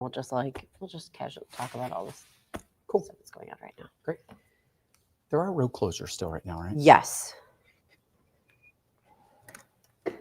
We'll just casually talk about all this Cool. stuff that's going on right now. Great. There are road closures still right now, right? Yes. Am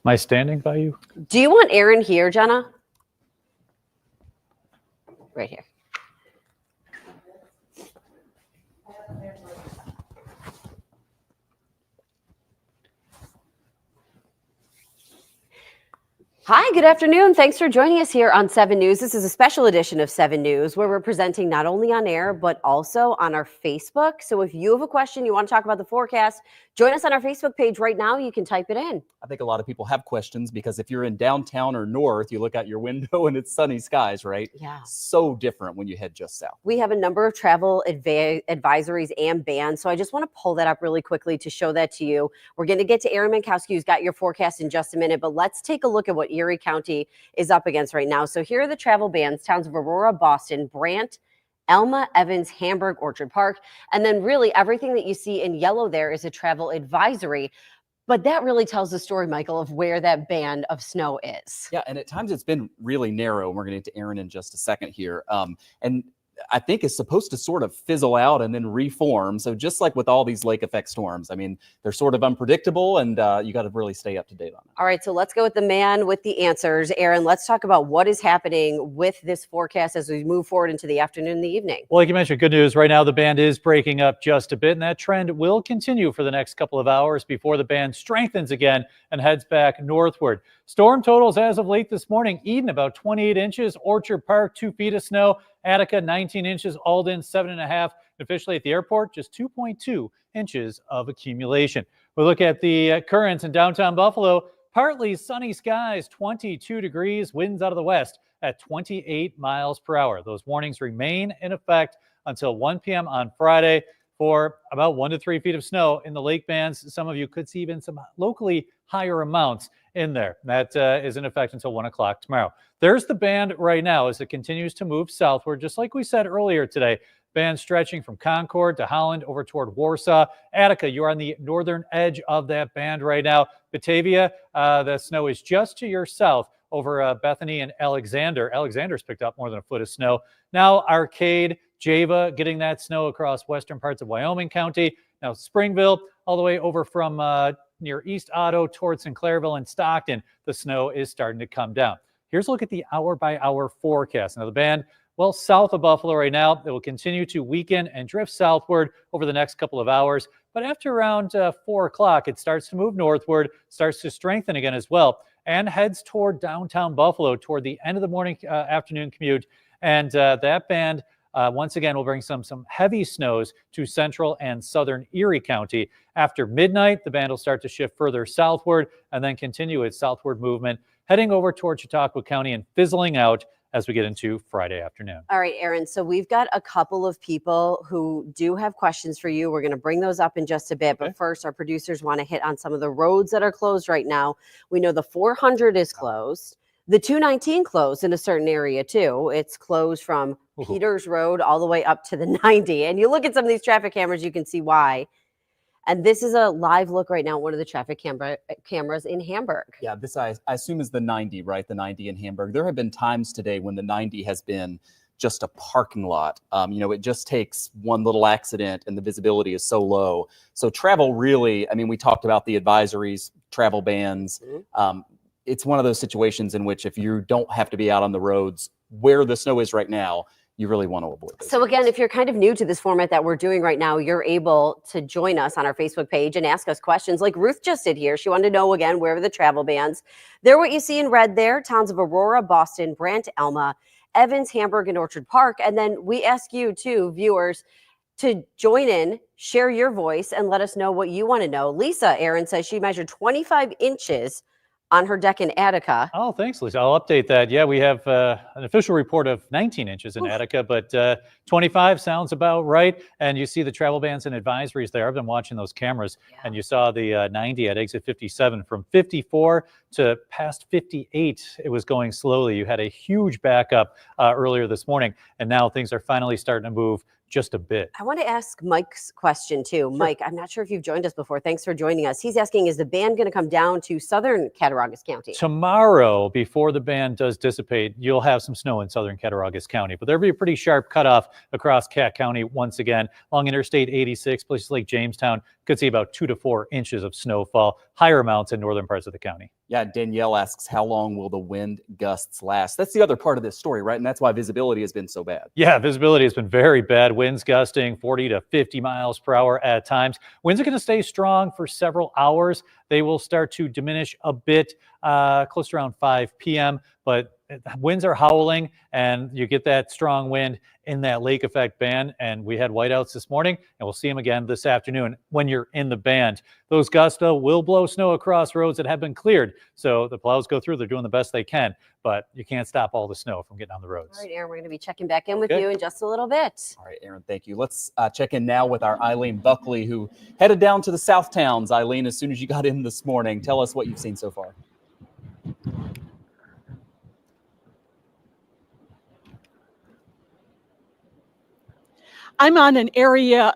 I standing by you? Do you want Aaron here, Jenna? Right here. Hi, good afternoon. Thanks for joining us here on 7 News. This is a special edition of 7 News where we're presenting not only on air, but also on our Facebook. So if you have a question, you want to talk about the forecast, join us on our Facebook page right now. You can type it in. I think a lot of people have questions because if you're in downtown or north, you look out your window and it's sunny skies, right? Yeah. So different when you head just south. We have a number of travel advisories and bans. So I just want to pull that up really quickly to show that to you. We're going to get to Aaron Mankowski, who's got your forecast in just a minute, but let's take a look at what Erie County is up against right now. So here are the travel bans: towns of Aurora, Boston, Brant, Elma, Evans, Hamburg, Orchard Park. And then really everything that you see in yellow there is a travel advisory. But that really tells the story, Michael, of where that band of snow is. Yeah, and at times it's been really narrow. And we're going to get to Aaron in just a second here. And I think it's supposed to sort of fizzle out and then reform. So just like with all these lake effect storms, I mean, they're sort of unpredictable, and you got to really stay up to date on it. All right, so let's go with the man with the answers. Aaron, let's talk about what is happening with this forecast as we move forward into the afternoon and the evening. Well, like you mentioned, good news. Right now, the band is breaking up just a bit, and that trend will continue for the next couple of hours before the band strengthens again and heads back northward. Storm totals as of late this morning: Eden, about 28 inches, Orchard Park, 2 feet of snow, Attica, 19 inches, Alden, 7.5, officially at the airport, just 2.2 inches of accumulation. We look at the currents in downtown Buffalo: partly sunny skies, 22 degrees, winds out of the west at 28 miles per hour. Those warnings remain in effect until 1 p.m. on Friday for about 1 to 3 feet of snow in the lake bands. Some of you could see even some locally higher amounts in there. That is in effect until 1 o'clock tomorrow. There's the band right now as it continues to move southward, just like we said earlier today. Band stretching from Concord to Holland over toward Warsaw. Attica, you're on the northern edge of that band right now. Batavia, the snow is just to your south over Bethany and Alexander. Alexander's picked up more than a foot of snow. Now Arcade, Java, getting that snow across western parts of Wyoming County. Now Springville, all the way over from near East Otto towards Sinclairville and Stockton, the snow is starting to come down. Here's a look at the hour-by-hour forecast. Now the band, well, south of Buffalo right now, it will continue to weaken and drift southward over the next couple of hours. But after around 4 o'clock, it starts to move northward, starts to strengthen again as well, and heads toward downtown Buffalo toward the end of the morning, afternoon commute. And that band, once again, will bring some heavy snows to central and southern Erie County. After midnight, the band will start to shift further southward and then continue its southward movement, heading over toward Chautauqua County and fizzling out as we get into Friday afternoon. All right, Aaron, so we've got a couple of people who do have questions for you. We're going to bring those up in just a bit. But first, our producers want to hit on some of the roads that are closed right now. We know the 400 is closed. The 219 closed in a certain area, too. It's closed from Peters Road all the way up to the 90. And you look at some of these traffic cameras, you can see why. And this is a live look right now, one of the traffic cameras in Hamburg. Yeah, this I assume is the 90, right? The 90 in Hamburg. There have been times today when the 90 has been just a parking lot. It just takes one little accident and the visibility is so low. So travel really, we talked about the advisories, travel bans. It's one of those situations in which if you don't have to be out on the roads where the snow is right now, you really want to avoid those. So again, if you're kind of new to this format that we're doing right now, you're able to join us on our Facebook page and ask us questions like Ruth just did here. She wanted to know, again, where are the travel bans? They're what you see in red there: towns of Aurora, Boston, Brant, Elma, Evans, Hamburg, and Orchard Park. And then we ask you too, viewers, to join in, share your voice, and let us know what you want to know. Lisa, Aaron says she measured 25 inches on her deck in Attica. Oh, thanks, Lisa. I'll update that. Yeah, we have an official report of 19 inches in Attica, but 25 sounds about right. And you see the travel bans and advisories there. I've been watching those cameras, and you saw the 90 at exit 57 from 54 to past 58. It was going slowly. You had a huge backup earlier this morning, and now things are finally starting to move just a bit. I want to ask Mike's question too. Sure. Mike, I'm not sure if you've joined us before. Thanks for joining us. He's asking, is the ban going to come down to southern Cattaraugus County? Tomorrow, before the ban does dissipate, you'll have some snow in southern Cattaraugus County, but there'll be a pretty sharp cutoff across Cat County once again. Along Interstate 86, places like Jamestown could see about 2 to 4 inches of snowfall, higher amounts in northern parts of the county. Yeah, Danielle asks, how long will the wind gusts last? That's the other part of this story, right? And that's why visibility has been so bad. Yeah, visibility has been very bad. Winds gusting 40 to 50 miles per hour at times. Winds are going to stay strong for several hours. They will start to diminish a bit close to around 5 p.m., but winds are howling, and you get that strong wind in that lake effect band. And we had whiteouts this morning, and we'll see them again this afternoon when you're in the band. Those gusts will blow snow across roads that have been cleared. So the plows go through. They're doing the best they can, but you can't stop all the snow from getting on the roads. All right, Aaron, we're going to be checking back in with you in just a little bit. All right, Aaron, thank you. Let's check in now with our Eileen Buckley, who headed down to the South Towns. Eileen, as soon as you got in this morning, tell us what you've seen so far. I'm on an area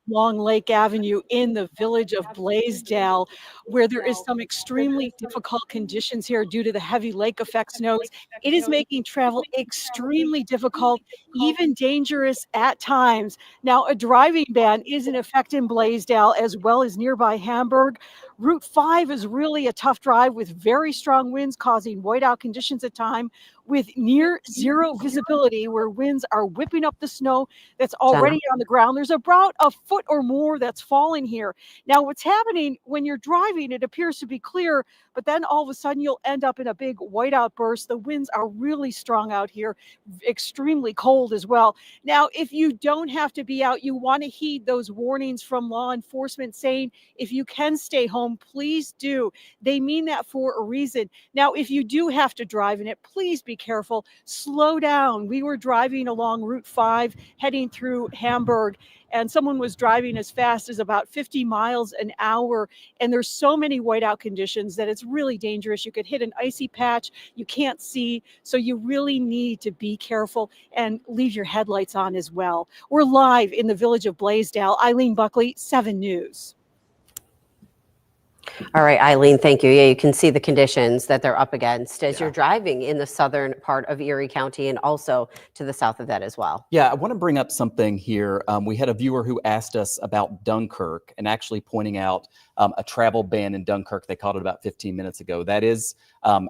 along Lake Avenue in the village of Blasdell, where there is some extremely difficult conditions here due to the heavy lake effect snows. It is making travel extremely difficult, even dangerous at times. Now, a driving ban is in effect in Blasdell as well as nearby Hamburg. Route 5 is really a tough drive with very strong winds causing whiteout conditions at times, with near zero visibility where winds are whipping up the snow that's already on the ground. There's about a foot or more that's fallen here. Now, what's happening when you're driving, it appears to be clear, but then all of a sudden you'll end up in a big whiteout burst. The winds are really strong out here, extremely cold as well. Now, if you don't have to be out, you want to heed those warnings from law enforcement saying, if you can stay home, please do. They mean that for a reason. Now, if you do have to drive in it, please be careful. Slow down. We were driving along Route 5 heading through Hamburg, and someone was driving as fast as about 50 miles an hour. And there's so many whiteout conditions that it's really dangerous. You could hit an icy patch. You can't see. So you really need to be careful and leave your headlights on as well. We're live in the village of Blasdell. Eileen Buckley, 7 News. All right, Eileen, thank you. Yeah, you can see the conditions that they're up against as you're driving in the southern part of Erie County and also to the south of that as well. Yeah, I want to bring up something here. We had a viewer who asked us about Dunkirk and actually pointing out a travel ban in Dunkirk. They called it about 15 minutes ago. That is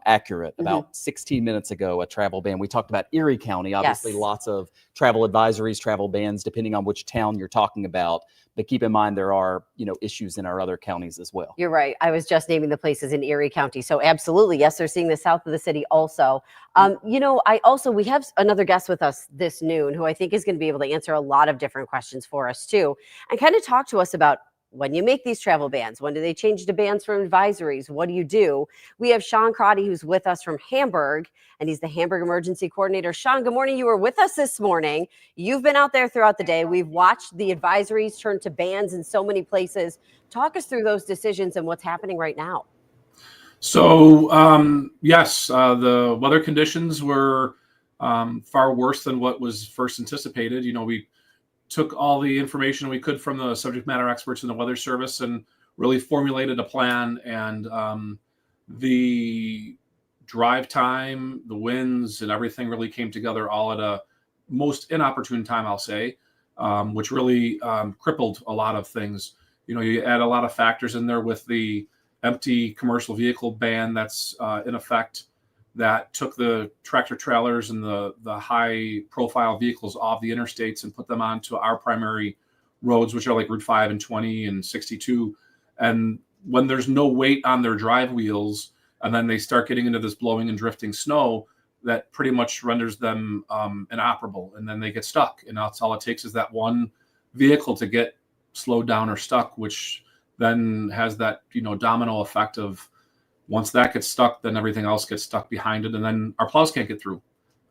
accurate. About 16 minutes ago, a travel ban. We talked about Erie County. Obviously, lots of travel advisories, travel bans, depending on which town you're talking about. But keep in mind, there are, issues in our other counties as well. You're right. I was just naming the places in Erie County. So absolutely, yes, they're seeing the south of the city also. We have another guest with us this noon who I think is going to be able to answer a lot of different questions for us too, and kind of talk to us about when you make these travel bans, when do they change to bans from advisories? What do you do? We have Sean Crotty, who's with us from Hamburg, and he's the Hamburg Emergency Coordinator. Sean, good morning. You were with us this morning. You've been out there throughout the day. We've watched the advisories turn to bans in so many places. Talk us through those decisions and what's happening right now. So, yes, the weather conditions were far worse than what was first anticipated. We took all the information we could from the subject matter experts in the Weather Service and really formulated a plan. And the drive time, the winds, and everything really came together all at a most inopportune time, I'll say, which really crippled a lot of things. You add a lot of factors in there with the empty commercial vehicle ban that's in effect, that took the tractor trailers and the high profile vehicles off the interstates and put them onto our primary roads, which are like Route 5 and 20 and 62. And when there's no weight on their drive wheels, and then they start getting into this blowing and drifting snow, that pretty much renders them inoperable. And then they get stuck. And that's all it takes is that one vehicle to get slowed down or stuck, which then has that, domino effect of, once that gets stuck, then everything else gets stuck behind it, and then our plows can't get through.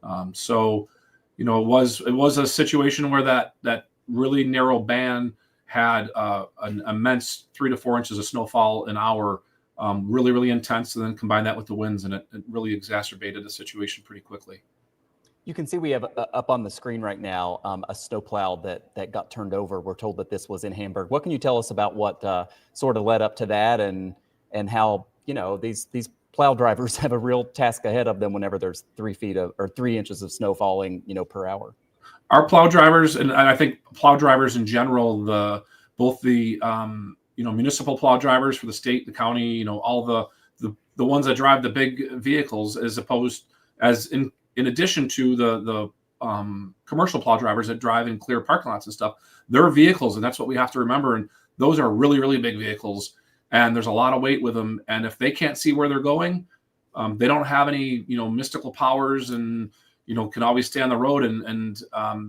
It was a situation where that really narrow band had an immense 3 to 4 inches of snowfall an hour, really, really intense, and then combine that with the winds, and it really exacerbated the situation pretty quickly. You can see we have up on the screen right now a snowplow that got turned over. We're told that this was in Hamburg. What can you tell us about what sort of led up to that, and how, you know, these plow drivers have a real task ahead of them whenever there's 3 feet of or 3 inches of snow falling, you know, per hour? Our plow drivers, and I think plow drivers in general, both the municipal plow drivers for the state, the county, you know, all the ones that drive the big vehicles, in addition to the commercial plow drivers that drive in clear parking lots and stuff, they're vehicles, and that's what we have to remember. And those are really, really big vehicles, and there's a lot of weight with them. And if they can't see where they're going, they don't have any, you know, mystical powers, and, you know, can always stay on the road. And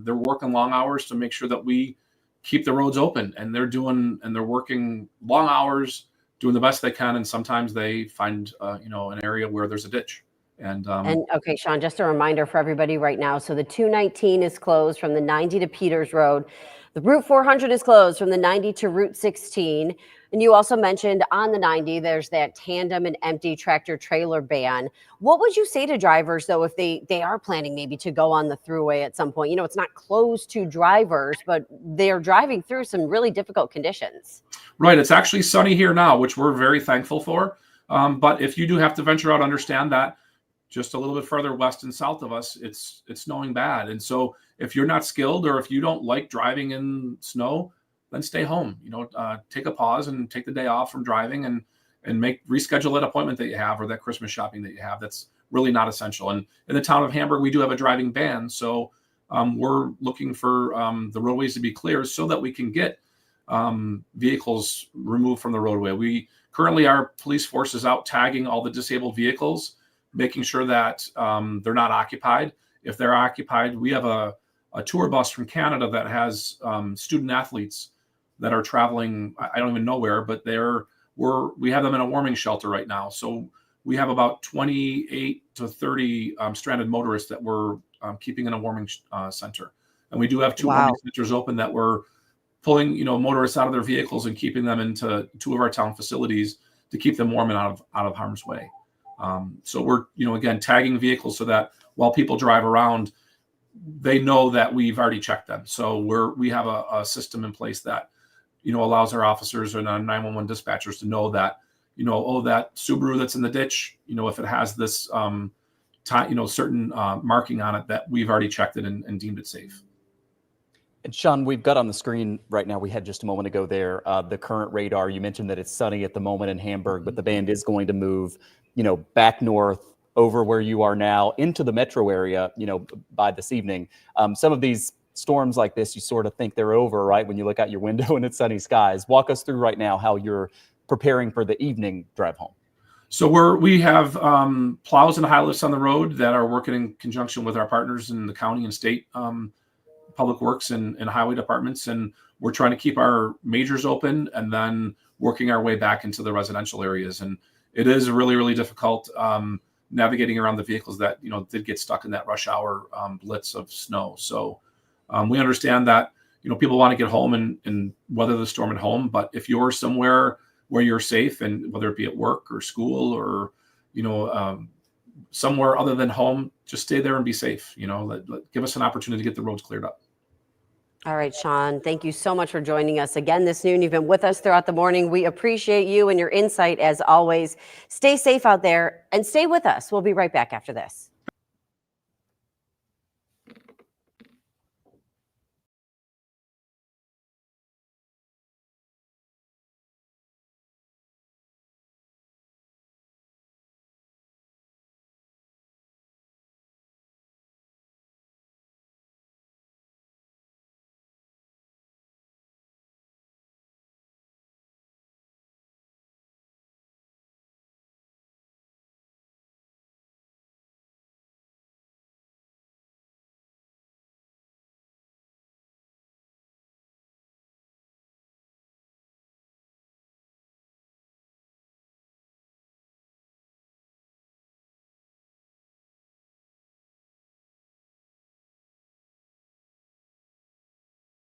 they're working long hours to make sure that we keep the roads open. And they're working long hours, doing the best they can. And sometimes they find, an area where there's a ditch. And okay, Sean, just a reminder for everybody right now. So the 219 is closed from the 90 to Peters Road. The Route 400 is closed from the 90 to Route 16. And you also mentioned on the 90, there's that tandem and empty tractor trailer ban. What would you say to drivers, though, if they are planning maybe to go on the thruway at some point? You know, it's not closed to drivers, but they're driving through some really difficult conditions. Right. It's actually sunny here now, which we're very thankful for. But if you do have to venture out, understand that just a little bit further west and south of us, it's snowing bad. And so if you're not skilled, or if you don't like driving in snow, then stay home. You know, take a pause and take the day off from driving, and reschedule that appointment that you have, or that Christmas shopping that you have. That's really not essential. And in the town of Hamburg, we do have a driving ban. So we're looking for the roadways to be clear so that we can get vehicles removed from the roadway. We currently, our police force is out tagging all the disabled vehicles, making sure that they're not occupied. If they're occupied, we have a tour bus from Canada that has student athletes that are traveling, I don't even know where, but we have them in a warming shelter right now. So we have about 28 to 30 stranded motorists that we're keeping in a warming center. And we do have 2 warming centers open that we're pulling, motorists out of their vehicles and keeping them into 2 of our town facilities to keep them warm and out of harm's way. So we're, again, tagging vehicles so that while people drive around, they know that we've already checked them. So we have a system in place that, allows our officers and our 911 dispatchers to know that, that Subaru that's in the ditch, if it has this, certain marking on it, that we've already checked it and deemed it safe. And Sean, we've got on the screen right now, we had just a moment ago there, the current radar. You mentioned that it's sunny at the moment in Hamburg, but the band is going to move, back north over where you are now into the metro area, by this evening. Some of these storms like this, you sort of think they're over, right? When you look out your window and it's sunny skies. Walk us through right now how you're preparing for the evening drive home. So we have plows and high lifts on the road that are working in conjunction with our partners in the county and state public works and highway departments. And we're trying to keep our majors open and then working our way back into the residential areas. And it is really, really difficult navigating around the vehicles that, did get stuck in that rush hour blitz of snow. So we understand that, people want to get home and weather the storm at home. But if you're somewhere where you're safe, and whether it be at work or school or, somewhere other than home, just stay there and be safe. Give us an opportunity to get the roads cleared up. All right, Sean, thank you so much for joining us again this noon. You've been with us throughout the morning. We appreciate you and your insight as always. Stay safe out there and stay with us. We'll be right back after this.